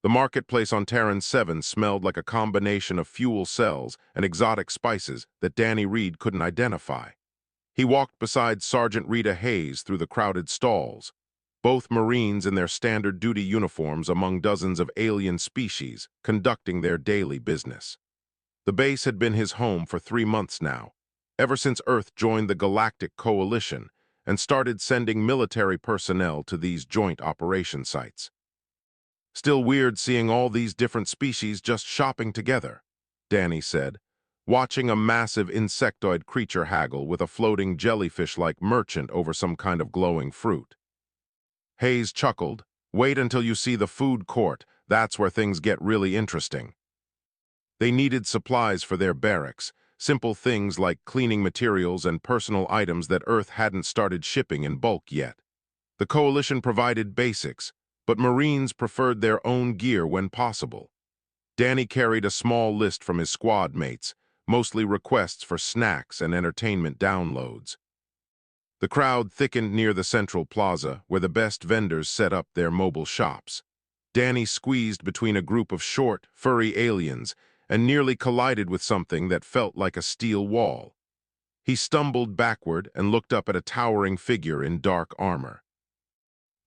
The marketplace on Terran 7 smelled like a combination of fuel cells and exotic spices that Danny Reed couldn't identify. He walked beside Sergeant Rita Hayes through the crowded stalls, both Marines in their standard duty uniforms among dozens of alien species conducting their daily business. The base had been his home for 3 months now, ever since Earth joined the Galactic Coalition and started sending military personnel to these joint operation sites. Still weird seeing all these different species just shopping together, Danny said, watching a massive insectoid creature haggle with a floating jellyfish-like merchant over some kind of glowing fruit. Hayes chuckled. Wait until you see the food court. That's where things get really interesting. They needed supplies for their barracks, simple things like cleaning materials and personal items that Earth hadn't started shipping in bulk yet. The Coalition provided basics, but Marines preferred their own gear when possible. Danny carried a small list from his squad mates, mostly requests for snacks and entertainment downloads. The crowd thickened near the central plaza, where the best vendors set up their mobile shops. Danny squeezed between a group of short, furry aliens and nearly collided with something that felt like a steel wall. He stumbled backward and looked up at a towering figure in dark armor.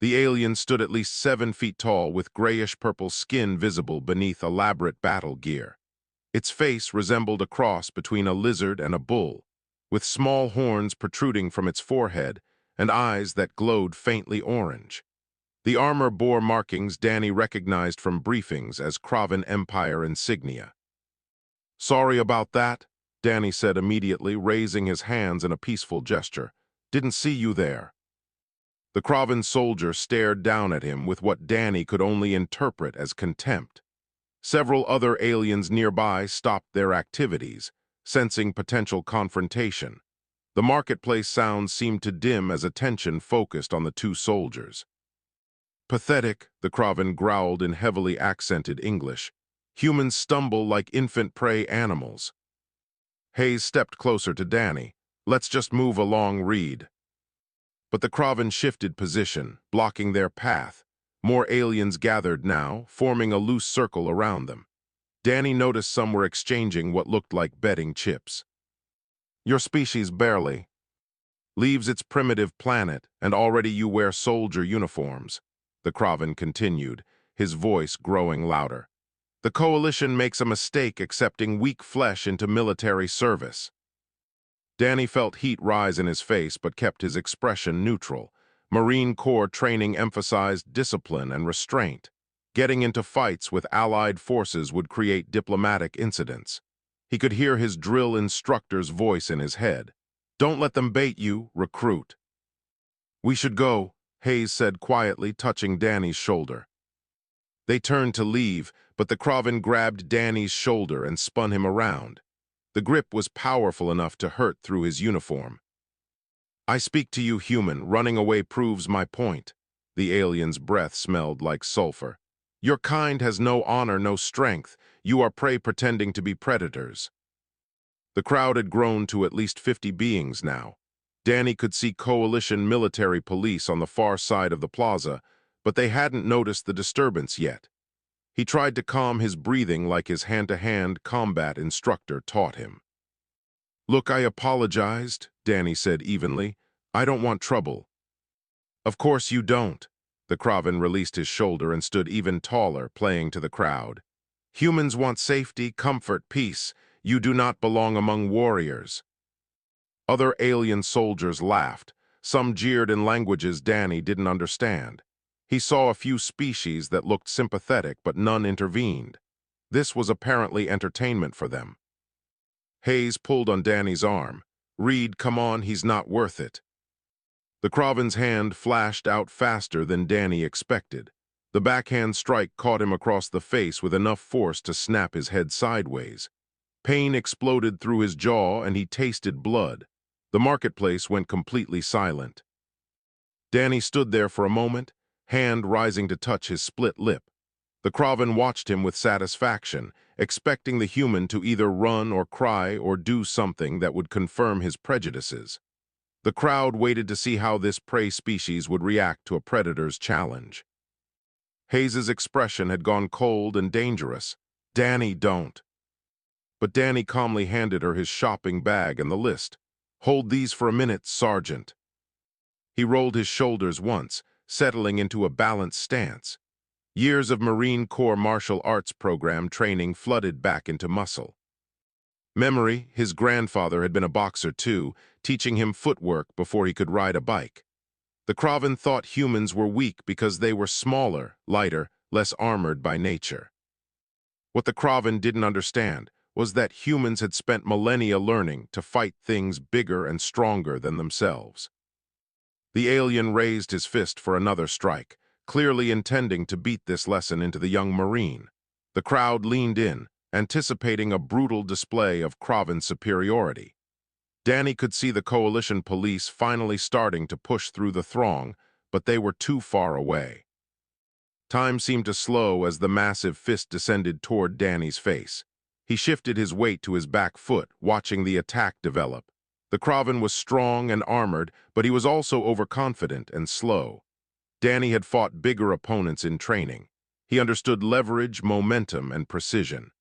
The alien stood at least 7 feet tall with grayish-purple skin visible beneath elaborate battle gear. Its face resembled a cross between a lizard and a bull, with small horns protruding from its forehead and eyes that glowed faintly orange. The armor bore markings Danny recognized from briefings as Kraven Empire insignia. "Sorry about that," Danny said immediately, raising his hands in a peaceful gesture. "Didn't see you there." The Kraven soldier stared down at him with what Danny could only interpret as contempt. Several other aliens nearby stopped their activities, sensing potential confrontation. The marketplace sounds seemed to dim as attention focused on the two soldiers. "Pathetic," the Kraven growled in heavily accented English. "Humans stumble like infant prey animals." Hayes stepped closer to Danny. "Let's just move along, Reed." But the Kraven shifted position, blocking their path. More aliens gathered now, forming a loose circle around them. Danny noticed some were exchanging what looked like betting chips. "Your species barely leaves its primitive planet, and already you wear soldier uniforms," the Kraven continued, his voice growing louder. "The Coalition makes a mistake accepting weak flesh into military service." Danny felt heat rise in his face but kept his expression neutral. Marine Corps training emphasized discipline and restraint. Getting into fights with Allied forces would create diplomatic incidents. He could hear his drill instructor's voice in his head. "Don't let them bait you, recruit." "We should go," Hayes said quietly, touching Danny's shoulder. They turned to leave, but the Kraven grabbed Danny's shoulder and spun him around. The grip was powerful enough to hurt through his uniform. "I speak to you, human. Running away proves my point." The alien's breath smelled like sulfur. "Your kind has no honor, no strength. You are prey pretending to be predators." The crowd had grown to at least 50 beings now. Danny could see Coalition military police on the far side of the plaza, but they hadn't noticed the disturbance yet. He tried to calm his breathing like his hand-to-hand combat instructor taught him. "Look, I apologized," Danny said evenly. "I don't want trouble." "Of course you don't." The Kraven released his shoulder and stood even taller, playing to the crowd. "Humans want safety, comfort, peace. You do not belong among warriors." Other alien soldiers laughed. Some jeered in languages Danny didn't understand. He saw a few species that looked sympathetic, but none intervened. This was apparently entertainment for them. Hayes pulled on Danny's arm. "Reed, come on, he's not worth it." The Kraven's hand flashed out faster than Danny expected. The backhand strike caught him across the face with enough force to snap his head sideways. Pain exploded through his jaw and he tasted blood. The marketplace went completely silent. Danny stood there for a moment, hand rising to touch his split lip. The Kraven watched him with satisfaction, expecting the human to either run or cry or do something that would confirm his prejudices. The crowd waited to see how this prey species would react to a predator's challenge. Hayes's expression had gone cold and dangerous. "Danny, don't." But Danny calmly handed her his shopping bag and the list. "Hold these for a minute, Sergeant." He rolled his shoulders once, settling into a balanced stance. Years of Marine Corps martial arts program training flooded back into muscle. Memory, his grandfather had been a boxer too, teaching him footwork before he could ride a bike. The Kraven thought humans were weak because they were smaller, lighter, less armored by nature. What the Kraven didn't understand was that humans had spent millennia learning to fight things bigger and stronger than themselves. The alien raised his fist for another strike, clearly intending to beat this lesson into the young Marine. The crowd leaned in, anticipating a brutal display of Kraven superiority. Danny could see the coalition police finally starting to push through the throng, but they were too far away. Time seemed to slow as the massive fist descended toward Danny's face. He shifted his weight to his back foot, watching the attack develop. The Kraven was strong and armored, but he was also overconfident and slow. Danny had fought bigger opponents in training. He understood leverage, momentum, and precision.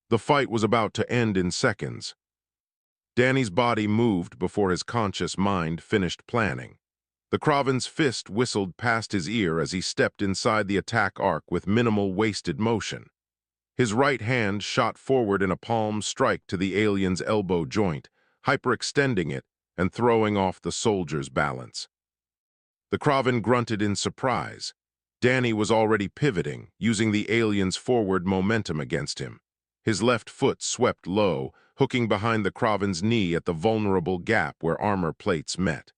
The fight was about to end in seconds. Danny's body moved before his conscious mind finished planning. The Kraven's fist whistled past his ear as he stepped inside the attack arc with minimal wasted motion. His right hand shot forward in a palm strike to the alien's elbow joint, hyperextending it and throwing off the soldier's balance. The Kraven grunted in surprise. Danny was already pivoting, using the alien's forward momentum against him. His left foot swept low, hooking behind the Kraven's knee at the vulnerable gap where armor plates met.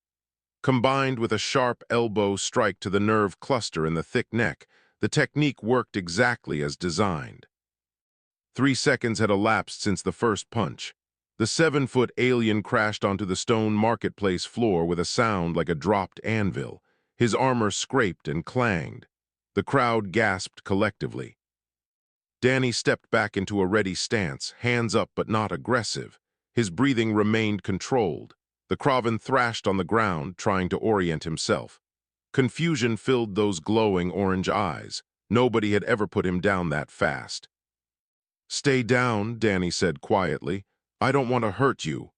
Combined with a sharp elbow strike to the nerve cluster in the thick neck, the technique worked exactly as designed. 3 seconds had elapsed since the first punch. The 7-foot alien crashed onto the stone marketplace floor with a sound like a dropped anvil. His armor scraped and clanged. The crowd gasped collectively. Danny stepped back into a ready stance, hands up but not aggressive. His breathing remained controlled. The Kraven thrashed on the ground, trying to orient himself. Confusion filled those glowing orange eyes. Nobody had ever put him down that fast. "Stay down," Danny said quietly. "I don't want to hurt you."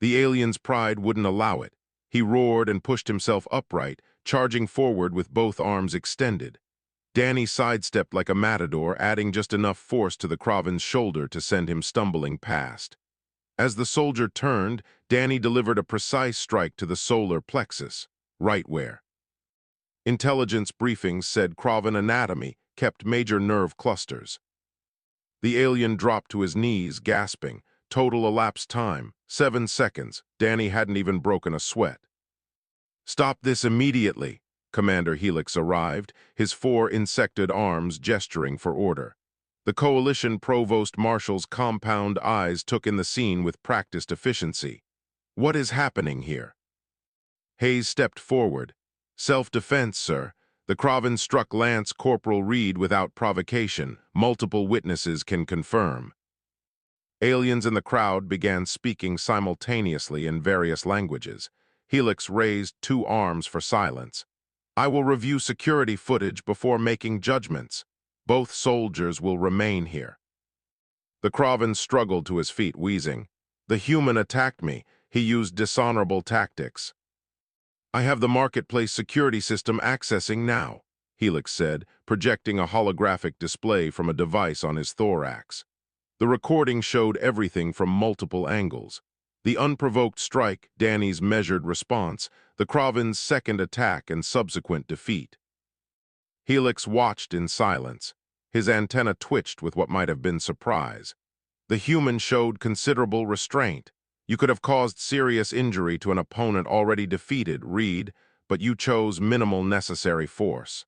The alien's pride wouldn't allow it. He roared and pushed himself upright, charging forward with both arms extended. Danny sidestepped like a matador, adding just enough force to the Kraven's shoulder to send him stumbling past. As the soldier turned, Danny delivered a precise strike to the solar plexus, right where. Intelligence briefings said Kraven anatomy kept major nerve clusters. The alien dropped to his knees, gasping. Total elapsed time, 7 seconds. Danny hadn't even broken a sweat. "Stop this immediately." Commander Helix arrived, his 4 insected arms gesturing for order. The Coalition Provost Marshal's compound eyes took in the scene with practiced efficiency. "What is happening here?" Hayes stepped forward. "Self-defense, sir. The Kraven struck Lance Corporal Reed without provocation. Multiple witnesses can confirm." Aliens in the crowd began speaking simultaneously in various languages. Helix raised 2 arms for silence. "I will review security footage before making judgments. Both soldiers will remain here." The Kraven struggled to his feet, wheezing. "The human attacked me. He used dishonorable tactics." "I have the marketplace security system accessing now," Helix said, projecting a holographic display from a device on his thorax. The recording showed everything from multiple angles. The unprovoked strike, Danny's measured response, the Kraven's second attack and subsequent defeat. Helix watched in silence. His antenna twitched with what might have been surprise. The human showed considerable restraint. "You could have caused serious injury to an opponent already defeated, Reed, but you chose minimal necessary force."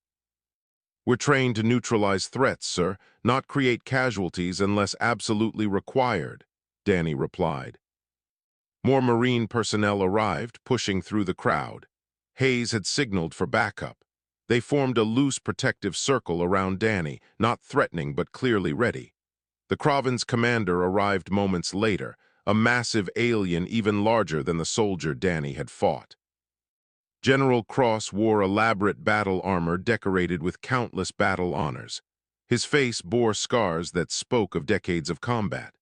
"We're trained to neutralize threats, sir, not create casualties unless absolutely required," Danny replied. More Marine personnel arrived, pushing through the crowd. Hayes had signaled for backup. They formed a loose protective circle around Danny, not threatening but clearly ready. The Kraven's commander arrived moments later, a massive alien even larger than the soldier Danny had fought. General Cross wore elaborate battle armor decorated with countless battle honors. His face bore scars that spoke of decades of combat.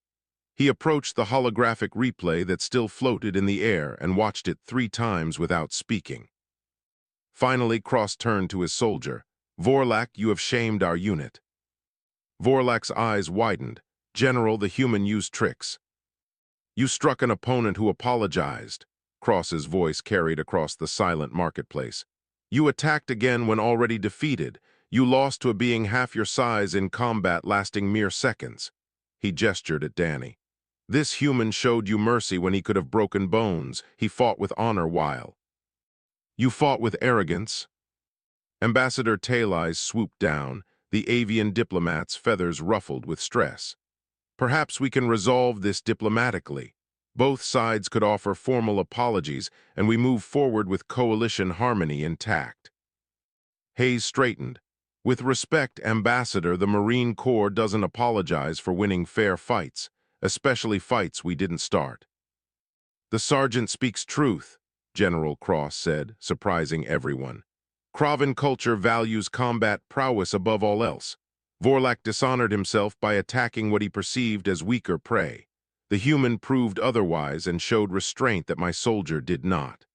He approached the holographic replay that still floated in the air and watched it 3 times without speaking. Finally, Cross turned to his soldier. "Vorlak, you have shamed our unit." Vorlak's eyes widened. "General, the human used tricks." "You struck an opponent who apologized," Cross's voice carried across the silent marketplace. "You attacked again when already defeated. You lost to a being half your size in combat lasting mere seconds." He gestured at Danny. "This human showed you mercy when he could have broken bones. He fought with honor while you fought with arrogance." Ambassador Talai's swooped down, the avian diplomat's feathers ruffled with stress. "Perhaps we can resolve this diplomatically. Both sides could offer formal apologies, and we move forward with coalition harmony intact." Hayes straightened. "With respect, Ambassador, the Marine Corps doesn't apologize for winning fair fights, especially fights we didn't start." "The sergeant speaks truth," General Cross said, surprising everyone. "Kravan culture values combat prowess above all else. Vorlak dishonored himself by attacking what he perceived as weaker prey. The human proved otherwise and showed restraint that my soldier did not."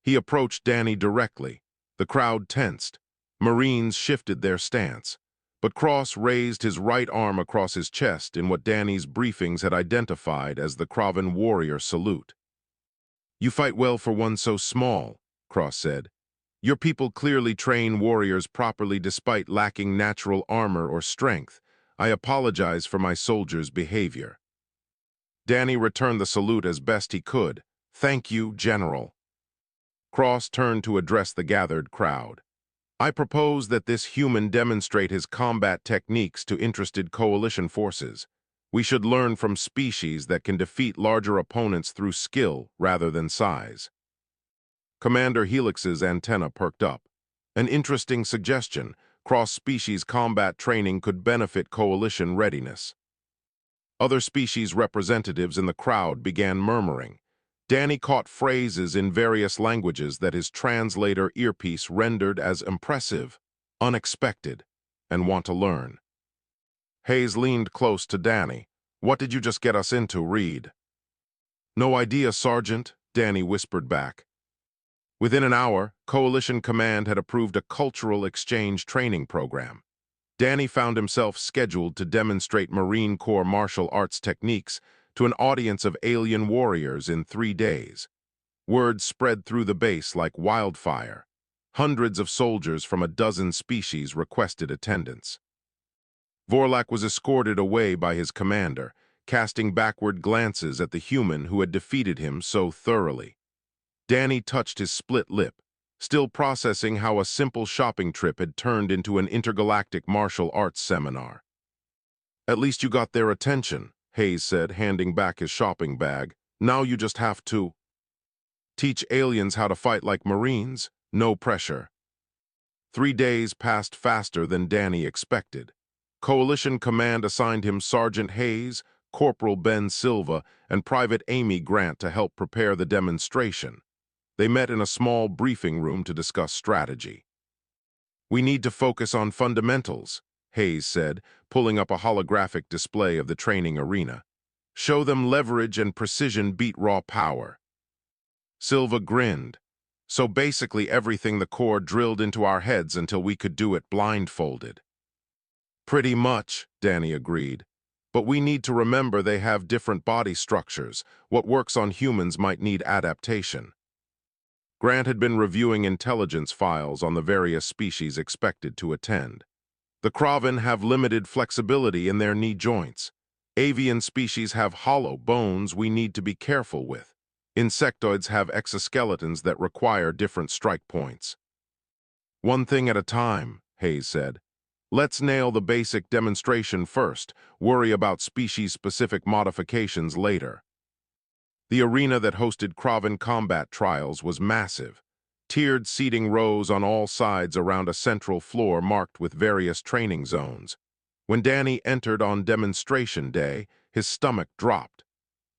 He approached Danny directly. The crowd tensed. Marines shifted their stance. But Cross raised his right arm across his chest in what Danny's briefings had identified as the Kravan warrior salute. "You fight well for one so small," Cross said. "Your people clearly train warriors properly despite lacking natural armor or strength. I apologize for my soldiers' behavior." Danny returned the salute as best he could. "Thank you, General." Cross turned to address the gathered crowd. "I propose that this human demonstrate his combat techniques to interested coalition forces. We should learn from species that can defeat larger opponents through skill rather than size." Commander Helix's antenna perked up. "An interesting suggestion. Cross-species combat training could benefit coalition readiness." Other species representatives in the crowd began murmuring. Danny caught phrases in various languages that his translator earpiece rendered as impressive, unexpected, and want to learn. Hayes leaned close to Danny. "What did you just get us into, Reed?" "No idea, Sergeant," Danny whispered back. Within an hour, Coalition Command had approved a cultural exchange training program. Danny found himself scheduled to demonstrate Marine Corps martial arts techniques to an audience of alien warriors in 3 days. Word spread through the base like wildfire. Hundreds of soldiers from a dozen species requested attendance. Vorlak was escorted away by his commander, casting backward glances at the human who had defeated him so thoroughly. Danny touched his split lip, still processing how a simple shopping trip had turned into an intergalactic martial arts seminar. "At least you got their attention," Hayes said, handing back his shopping bag. "Now you just have to teach aliens how to fight like Marines. No pressure." 3 days passed faster than Danny expected. Coalition Command assigned him Sergeant Hayes, Corporal Ben Silva, and Private Amy Grant to help prepare the demonstration. They met in a small briefing room to discuss strategy. "We need to focus on fundamentals," Hayes said, pulling up a holographic display of the training arena. "Show them leverage and precision beat raw power." Silva grinned. "So basically everything the Corps drilled into our heads until we could do it blindfolded." "Pretty much," Danny agreed. "But we need to remember they have different body structures. What works on humans might need adaptation." Grant had been reviewing intelligence files on the various species expected to attend. "The Kravan have limited flexibility in their knee joints. Avian species have hollow bones we need to be careful with. Insectoids have exoskeletons that require different strike points." "One thing at a time," Hayes said. "Let's nail the basic demonstration first, worry about species-specific modifications later." The arena that hosted Kravan combat trials was massive. Tiered seating rose on all sides around a central floor marked with various training zones. When Danny entered on demonstration day, his stomach dropped.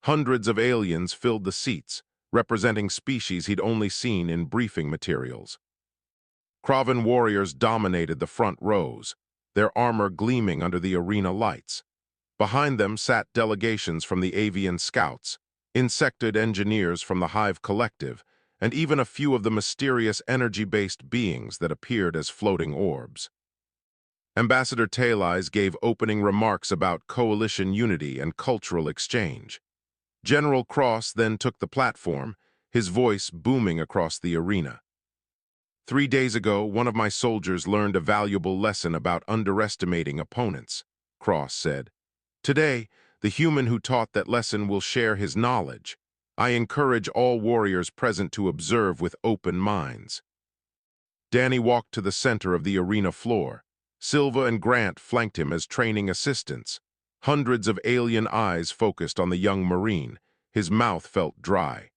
Hundreds of aliens filled the seats, representing species he'd only seen in briefing materials. Kravan warriors dominated the front rows, their armor gleaming under the arena lights. Behind them sat delegations from the avian scouts, insectoid engineers from the Hive Collective, and even a few of the mysterious energy-based beings that appeared as floating orbs. Ambassador Talais gave opening remarks about coalition unity and cultural exchange. General Cross then took the platform, his voice booming across the arena. 3 days ago, one of my soldiers learned a valuable lesson about underestimating opponents, Cross said. Today, the human who taught that lesson will share his knowledge. I encourage all warriors present to observe with open minds. Danny walked to the center of the arena floor. Silva and Grant flanked him as training assistants. Hundreds of alien eyes focused on the young Marine. His mouth felt dry.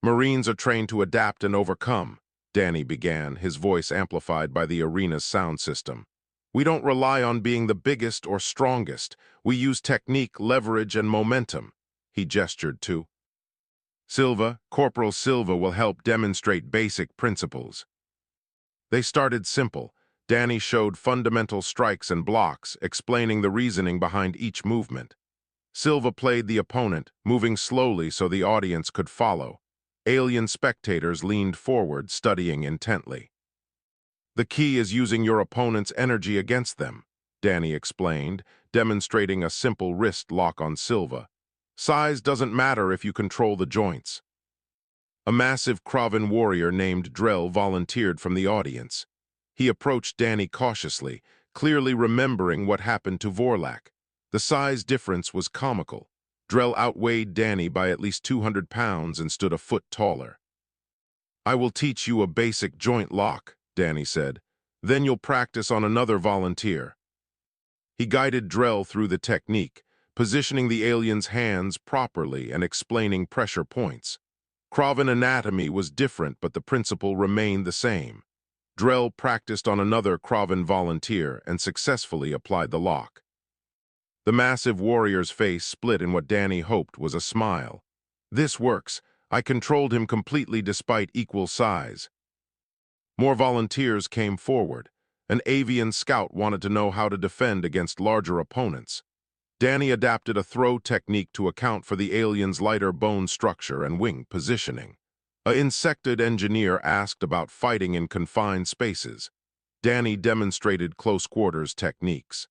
Marines are trained to adapt and overcome, Danny began, his voice amplified by the arena's sound system. We don't rely on being the biggest or strongest. We use technique, leverage, and momentum, he gestured to. Corporal Silva will help demonstrate basic principles. They started simple. Danny showed fundamental strikes and blocks, explaining the reasoning behind each movement. Silva played the opponent, moving slowly so the audience could follow. Alien spectators leaned forward, studying intently. The key is using your opponent's energy against them, Danny explained, demonstrating a simple wrist lock on Silva. Size doesn't matter if you control the joints. A massive Kravan warrior named Drell volunteered from the audience. He approached Danny cautiously, clearly remembering what happened to Vorlak. The size difference was comical. Drell outweighed Danny by at least 200 pounds and stood a foot taller. I will teach you a basic joint lock, Danny said. Then you'll practice on another volunteer. He guided Drell through the technique, positioning the alien's hands properly and explaining pressure points. Kravan anatomy was different, but the principle remained the same. Drell practiced on another Kravan volunteer and successfully applied the lock. The massive warrior's face split in what Danny hoped was a smile. This works. I controlled him completely despite equal size. More volunteers came forward. An avian scout wanted to know how to defend against larger opponents. Danny adapted a throw technique to account for the alien's lighter bone structure and wing positioning. An insectoid engineer asked about fighting in confined spaces. Danny demonstrated close-quarters techniques.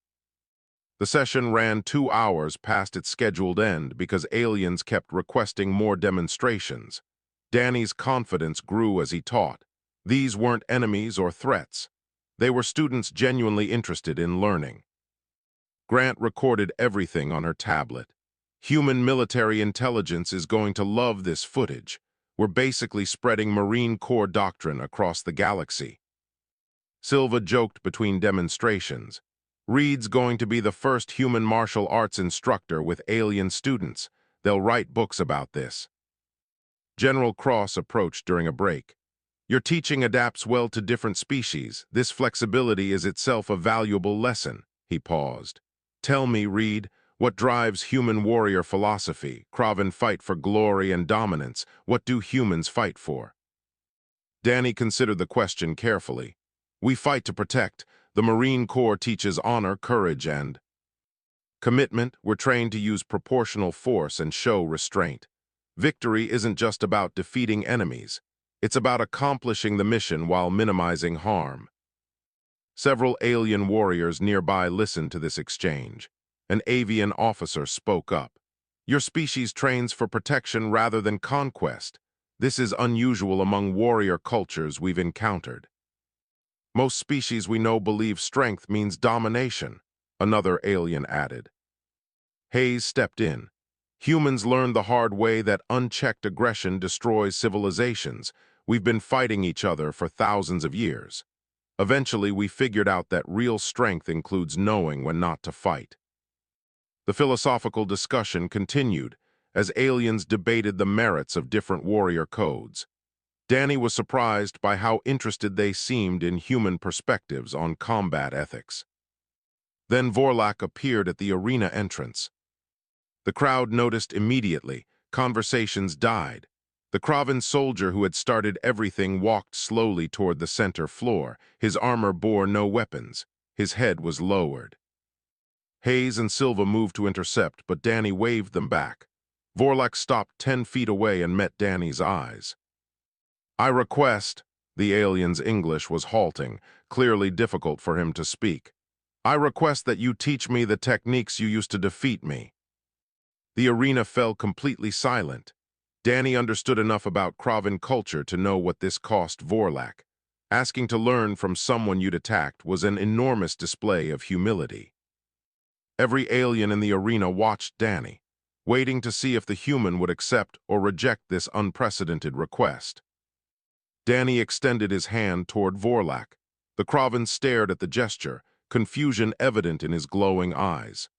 The session ran 2 hours past its scheduled end because aliens kept requesting more demonstrations. Danny's confidence grew as he taught. These weren't enemies or threats. They were students genuinely interested in learning. Grant recorded everything on her tablet. Human military intelligence is going to love this footage. We're basically spreading Marine Corps doctrine across the galaxy. Silva joked between demonstrations. Reed's going to be the first human martial arts instructor with alien students. They'll write books about this. General Cross approached during a break. Your teaching adapts well to different species. This flexibility is itself a valuable lesson. He paused. Tell me, Reed, what drives human warrior philosophy? Kravan fight for glory and dominance. What do humans fight for? Danny considered the question carefully. We fight to protect. The Marine Corps teaches honor, courage, and commitment. We're trained to use proportional force and show restraint. Victory isn't just about defeating enemies. It's about accomplishing the mission while minimizing harm. Several alien warriors nearby listened to this exchange. An avian officer spoke up. Your species trains for protection rather than conquest. This is unusual among warrior cultures we've encountered. Most species we know believe strength means domination, another alien added. Hayes stepped in. Humans learned the hard way that unchecked aggression destroys civilizations. We've been fighting each other for thousands of years. Eventually, we figured out that real strength includes knowing when not to fight. The philosophical discussion continued as aliens debated the merits of different warrior codes. Danny was surprised by how interested they seemed in human perspectives on combat ethics. Then Vorlak appeared at the arena entrance. The crowd noticed immediately. Conversations died. The Kravan soldier who had started everything walked slowly toward the center floor. His armor bore no weapons. His head was lowered. Hayes and Silva moved to intercept, but Danny waved them back. Vorlak stopped 10 feet away and met Danny's eyes. "I request," the alien's English was halting, clearly difficult for him to speak. "I request that you teach me the techniques you used to defeat me." The arena fell completely silent. Danny understood enough about Kravan culture to know what this cost Vorlak. Asking to learn from someone you'd attacked was an enormous display of humility. Every alien in the arena watched Danny, waiting to see if the human would accept or reject this unprecedented request. Danny extended his hand toward Vorlak. The Kravan stared at the gesture, confusion evident in his glowing eyes.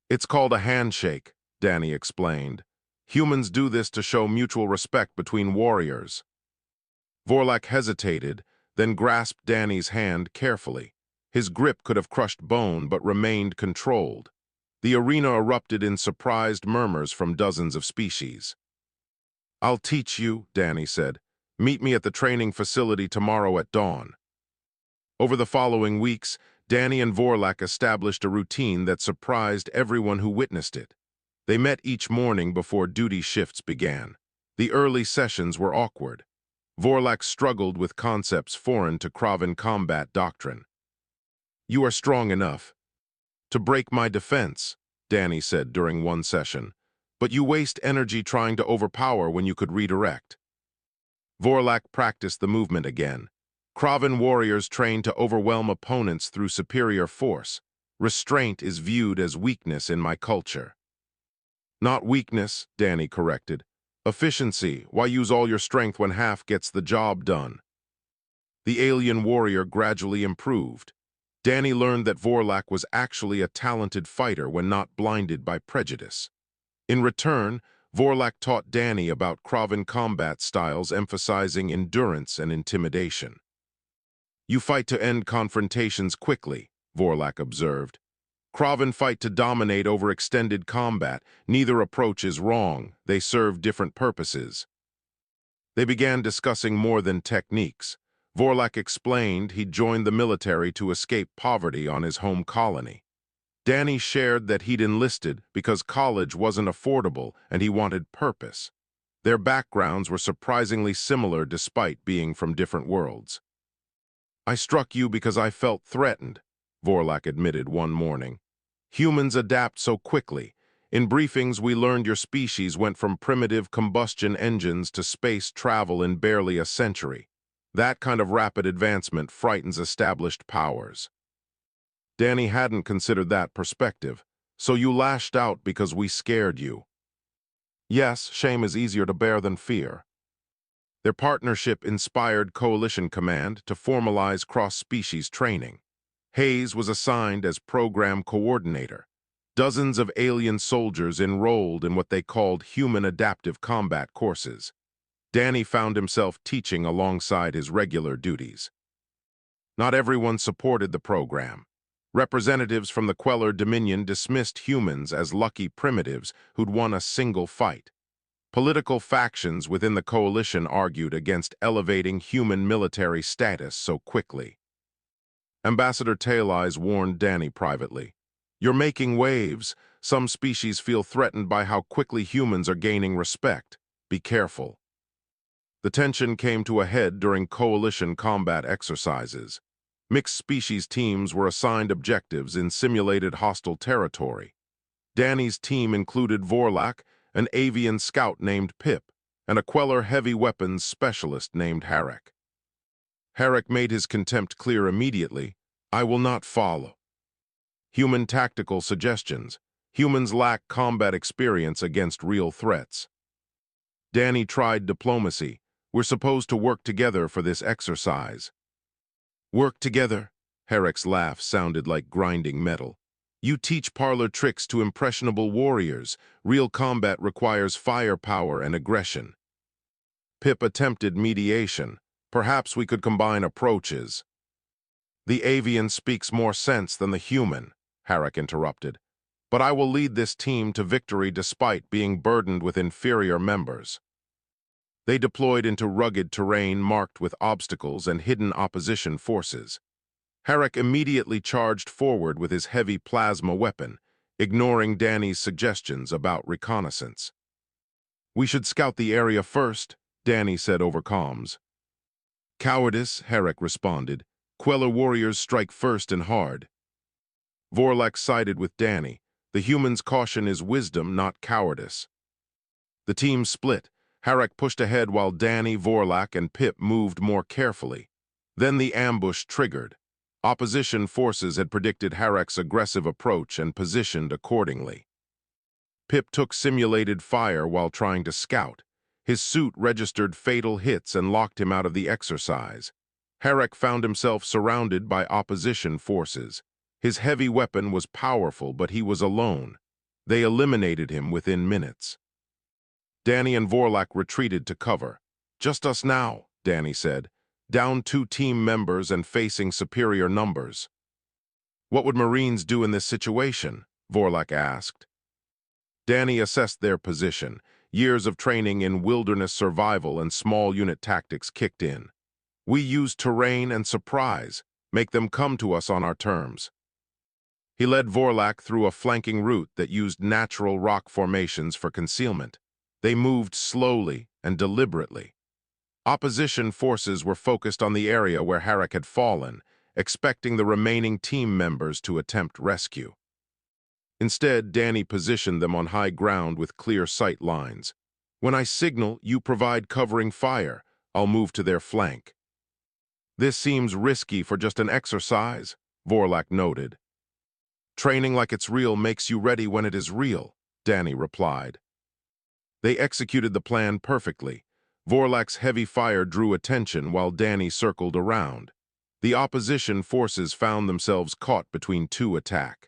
"It's called a handshake," Danny explained. "Humans do this to show mutual respect between warriors." Vorlak hesitated, then grasped Danny's hand carefully. His grip could have crushed bone, but remained controlled. The arena erupted in surprised murmurs from dozens of species. "I'll teach you," Danny said. "Meet me at the training facility tomorrow at dawn." Over the following weeks, Danny and Vorlak established a routine that surprised everyone who witnessed it. They met each morning before duty shifts began. The early sessions were awkward. Vorlak struggled with concepts foreign to Kravan combat doctrine. "You are strong enough to break my defense," Danny said during one session, "but you waste energy trying to overpower when you could redirect." Vorlak practiced the movement again. Kravan warriors train to overwhelm opponents through superior force. Restraint is viewed as weakness in my culture. "Not weakness," Danny corrected. "Efficiency. Why use all your strength when half gets the job done?" The alien warrior gradually improved. Danny learned that Vorlak was actually a talented fighter when not blinded by prejudice. In return, Vorlak taught Danny about Kravan combat styles emphasizing endurance and intimidation. "You fight to end confrontations quickly," Vorlak observed. "Kravan fight to dominate over extended combat. Neither approach is wrong. They serve different purposes." They began discussing more than techniques. Vorlak explained he'd joined the military to escape poverty on his home colony. Danny shared that he'd enlisted because college wasn't affordable and he wanted purpose. Their backgrounds were surprisingly similar despite being from different worlds. "I struck you because I felt threatened," Vorlak admitted one morning. "Humans adapt so quickly. In briefings, we learned your species went from primitive combustion engines to space travel in barely a century. That kind of rapid advancement frightens established powers." Danny hadn't considered that perspective. "So you lashed out because we scared you." "Yes, shame is easier to bear than fear." Their partnership inspired Coalition Command to formalize cross-species training. Hayes was assigned as program coordinator. Dozens of alien soldiers enrolled in what they called human adaptive combat courses. Danny found himself teaching alongside his regular duties. Not everyone supported the program. Representatives from the Queller Dominion dismissed humans as lucky primitives who'd won a single fight. Political factions within the coalition argued against elevating human military status so quickly. Ambassador Taileyes warned Danny privately, "You're making waves. Some species feel threatened by how quickly humans are gaining respect. Be careful." The tension came to a head during coalition combat exercises. Mixed species teams were assigned objectives in simulated hostile territory. Danny's team included Vorlak, an avian scout named Pip, and a Queller heavy weapons specialist named Harek. Harek made his contempt clear immediately. "I will not follow." Human tactical suggestions. Humans lack combat experience against real threats. Danny tried diplomacy. "We're supposed to work together for this exercise." "Work together?" Harek's laugh sounded like grinding metal. "You teach parlor tricks to impressionable warriors. Real combat requires firepower and aggression." Pip attempted mediation. "Perhaps we could combine approaches." "The avian speaks more sense than the human," Harek interrupted. "But I will lead this team to victory despite being burdened with inferior members." They deployed into rugged terrain marked with obstacles and hidden opposition forces. Herrick immediately charged forward with his heavy plasma weapon, ignoring Danny's suggestions about reconnaissance. "We should scout the area first," Danny said over comms. "Cowardice," Herrick responded. "Queller warriors strike first and hard." Vorlak sided with Danny. "The human's caution is wisdom, not cowardice." The team split. Herrick pushed ahead while Danny, Vorlak, and Pip moved more carefully. Then the ambush triggered. Opposition forces had predicted Herrick's aggressive approach and positioned accordingly. Pip took simulated fire while trying to scout. His suit registered fatal hits and locked him out of the exercise. Herrick found himself surrounded by opposition forces. His heavy weapon was powerful, but he was alone. They eliminated him within minutes. Danny and Vorlak retreated to cover. "Just us now," Danny said. "Down 2 team members and facing superior numbers." "What would Marines do in this situation?" Vorlak asked. Danny assessed their position. Years of training in wilderness survival and small unit tactics kicked in. "We use terrain and surprise, make them come to us on our terms." He led Vorlak through a flanking route that used natural rock formations for concealment. They moved slowly and deliberately. Opposition forces were focused on the area where Herrick had fallen, expecting the remaining team members to attempt rescue. Instead, Danny positioned them on high ground with clear sight lines. "When I signal, you provide covering fire. I'll move to their flank." "This seems risky for just an exercise," Vorlak noted. "Training like it's real makes you ready when it is real," Danny replied. They executed the plan perfectly. Vorlak's heavy fire drew attention while Danny circled around. The opposition forces found themselves caught between 2 attacks.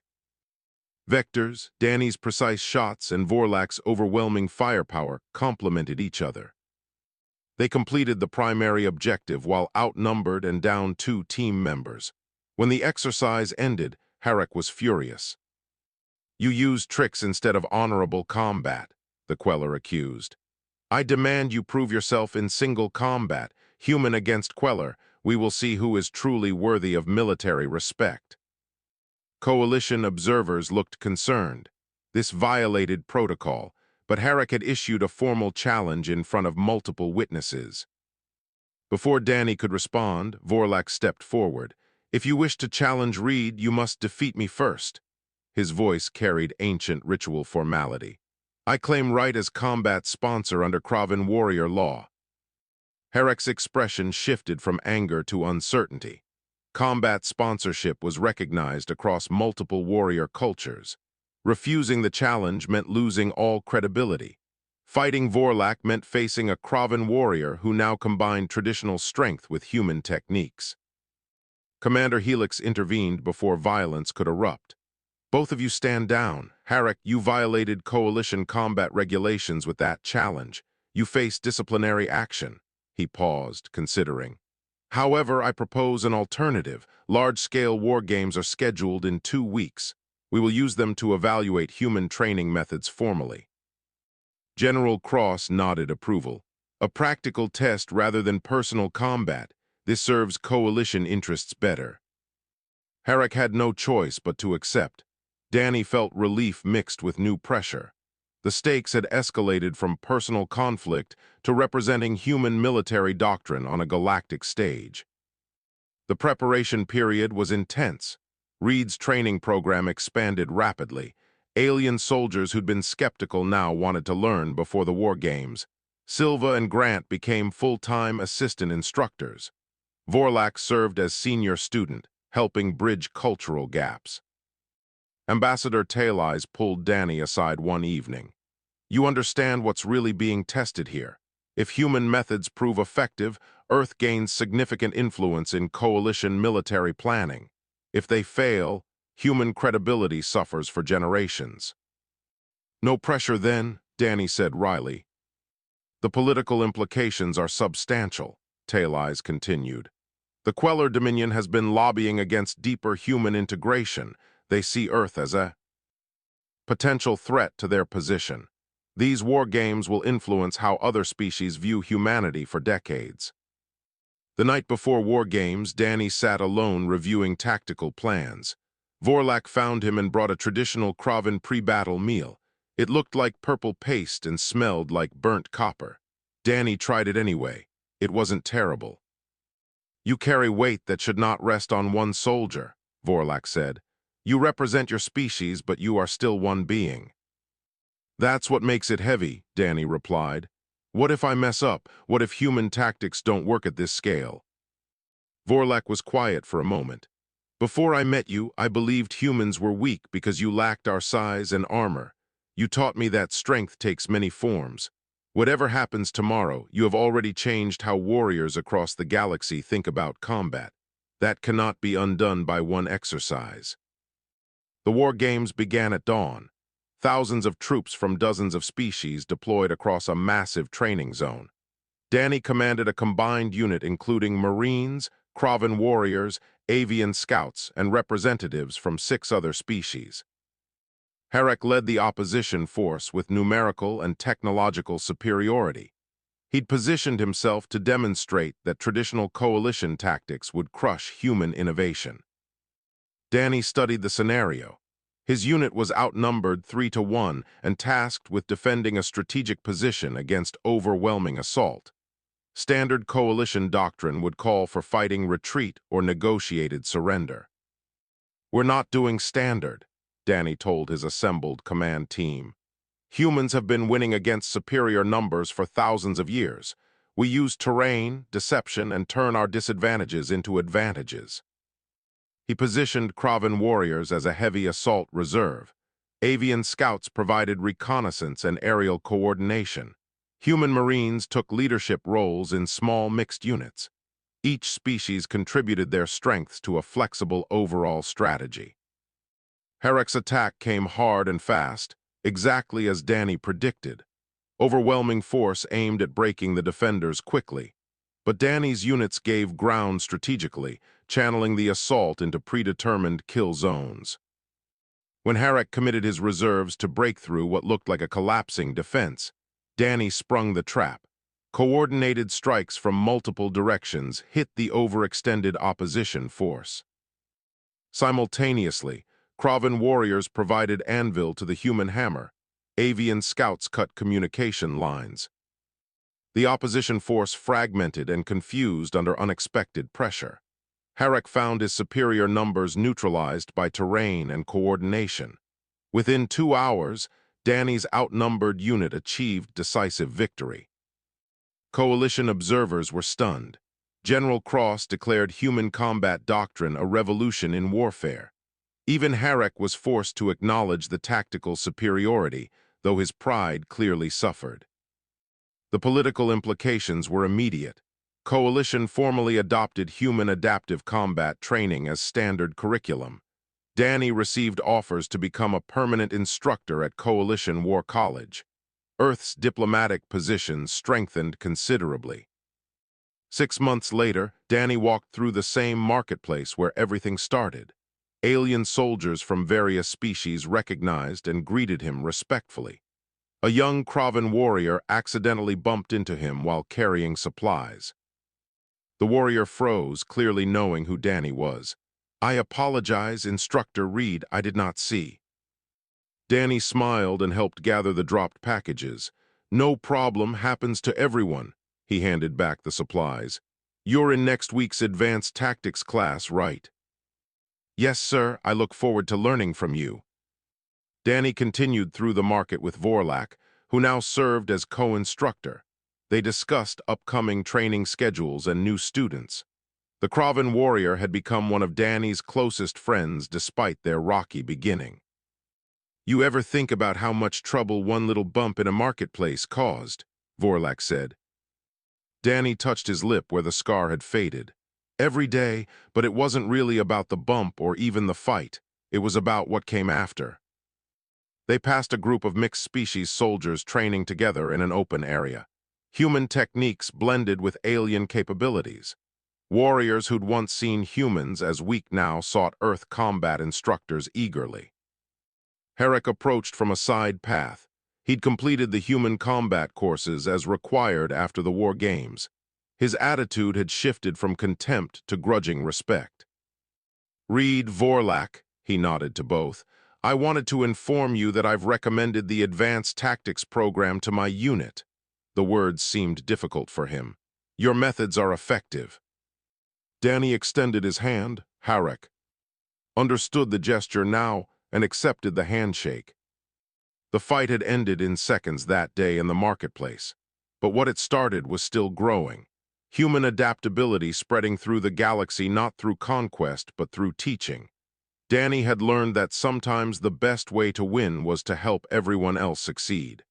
Vectors, Danny's precise shots, and Vorlak's overwhelming firepower complemented each other. They completed the primary objective while outnumbered and down 2 team members. When the exercise ended, Herrick was furious. "You used tricks instead of honorable combat," the Queller accused. "I demand you prove yourself in single combat, human against Queller. We will see who is truly worthy of military respect." Coalition observers looked concerned. This violated protocol, but Herrick had issued a formal challenge in front of multiple witnesses. Before Danny could respond, Vorlak stepped forward. "If you wish to challenge Reed, you must defeat me first." His voice carried ancient ritual formality. "I claim right as combat sponsor under Kraven warrior law." Herrick's expression shifted from anger to uncertainty. Combat sponsorship was recognized across multiple warrior cultures. Refusing the challenge meant losing all credibility. Fighting Vorlak meant facing a Kraven warrior who now combined traditional strength with human techniques. Commander Helix intervened before violence could erupt. "Both of you stand down. Herrick, you violated coalition combat regulations with that challenge. You face disciplinary action." He paused, considering. "However, I propose an alternative. Large-scale war games are scheduled in 2 weeks. We will use them to evaluate human training methods formally." General Cross nodded approval. "A practical test rather than personal combat. This serves coalition interests better." Herrick had no choice but to accept. Danny felt relief mixed with new pressure. The stakes had escalated from personal conflict to representing human military doctrine on a galactic stage. The preparation period was intense. Reed's training program expanded rapidly. Alien soldiers who'd been skeptical now wanted to learn before the war games. Silva and Grant became full-time assistant instructors. Vorlak served as senior student, helping bridge cultural gaps. Ambassador Taileyes pulled Danny aside one evening. "You understand what's really being tested here. If human methods prove effective, Earth gains significant influence in coalition military planning. If they fail, human credibility suffers for generations." "No pressure then," Danny said wryly. "The political implications are substantial," Taileyes continued. "The Queller Dominion has been lobbying against deeper human integration. They see Earth as a potential threat to their position. These war games will influence how other species view humanity for decades. The night before war games, Danny sat alone reviewing tactical plans. Vorlak found him and brought a traditional Kraven pre-battle meal. It looked like purple paste and smelled like burnt copper. Danny tried it anyway. It wasn't terrible. "You carry weight that should not rest on one soldier," Vorlak said. "You represent your species, but you are still one being." "That's what makes it heavy," Danny replied. "What if I mess up? What if human tactics don't work at this scale?" Vorlak was quiet for a moment. "Before I met you, I believed humans were weak because you lacked our size and armor. You taught me that strength takes many forms. Whatever happens tomorrow, you have already changed how warriors across the galaxy think about combat. That cannot be undone by one exercise." The war games began at dawn. Thousands of troops from dozens of species deployed across a massive training zone. Danny commanded a combined unit including Marines, Kraven warriors, avian scouts, and representatives from 6 other species. Herrick led the opposition force with numerical and technological superiority. He'd positioned himself to demonstrate that traditional coalition tactics would crush human innovation. Danny studied the scenario. His unit was outnumbered 3-1 and tasked with defending a strategic position against overwhelming assault. Standard coalition doctrine would call for fighting retreat or negotiated surrender. "We're not doing standard," Danny told his assembled command team. "Humans have been winning against superior numbers for thousands of years. We use terrain, deception, and turn our disadvantages into advantages." He positioned Kraven warriors as a heavy assault reserve. Avian scouts provided reconnaissance and aerial coordination. Human Marines took leadership roles in small mixed units. Each species contributed their strengths to a flexible overall strategy. Herrick's attack came hard and fast, exactly as Danny predicted. Overwhelming force aimed at breaking the defenders quickly. But Danny's units gave ground strategically, channeling the assault into predetermined kill zones. When Herrick committed his reserves to break through what looked like a collapsing defense, Danny sprung the trap. Coordinated strikes from multiple directions hit the overextended opposition force. Simultaneously, Kraven warriors provided anvil to the human hammer. Avian scouts cut communication lines. The opposition force fragmented and confused under unexpected pressure. Herrick found his superior numbers neutralized by terrain and coordination. Within 2 hours, Danny's outnumbered unit achieved decisive victory. Coalition observers were stunned. General Cross declared human combat doctrine a revolution in warfare. Even Herrick was forced to acknowledge the tactical superiority, though his pride clearly suffered. The political implications were immediate. Coalition formally adopted human adaptive combat training as standard curriculum. Danny received offers to become a permanent instructor at Coalition War College. Earth's diplomatic position strengthened considerably. 6 months later, Danny walked through the same marketplace where everything started. Alien soldiers from various species recognized and greeted him respectfully. A young Kraven warrior accidentally bumped into him while carrying supplies. The warrior froze, clearly knowing who Danny was. "I apologize, Instructor Reed, I did not see." Danny smiled and helped gather the dropped packages. "No problem, happens to everyone." He handed back the supplies. "You're in next week's advanced tactics class, right?" "Yes, sir, I look forward to learning from you." Danny continued through the market with Vorlak, who now served as co-instructor. They discussed upcoming training schedules and new students. The Kraven warrior had become one of Danny's closest friends despite their rocky beginning. "You ever think about how much trouble one little bump in a marketplace caused?" Vorlak said. Danny touched his lip where the scar had faded. "Every day, but it wasn't really about the bump or even the fight. It was about what came after." They passed a group of mixed-species soldiers training together in an open area. Human techniques blended with alien capabilities. Warriors who'd once seen humans as weak now sought Earth combat instructors eagerly. Herrick approached from a side path. He'd completed the human combat courses as required after the war games. His attitude had shifted from contempt to grudging respect. "Reed, Vorlak," he nodded to both, "I wanted to inform you that I've recommended the Advanced Tactics program to my unit." The words seemed difficult for him. "Your methods are effective." Danny extended his hand. Harek understood the gesture now and accepted the handshake. The fight had ended in seconds that day in the marketplace, but what it started was still growing. Human adaptability spreading through the galaxy not through conquest but through teaching. Danny had learned that sometimes the best way to win was to help everyone else succeed.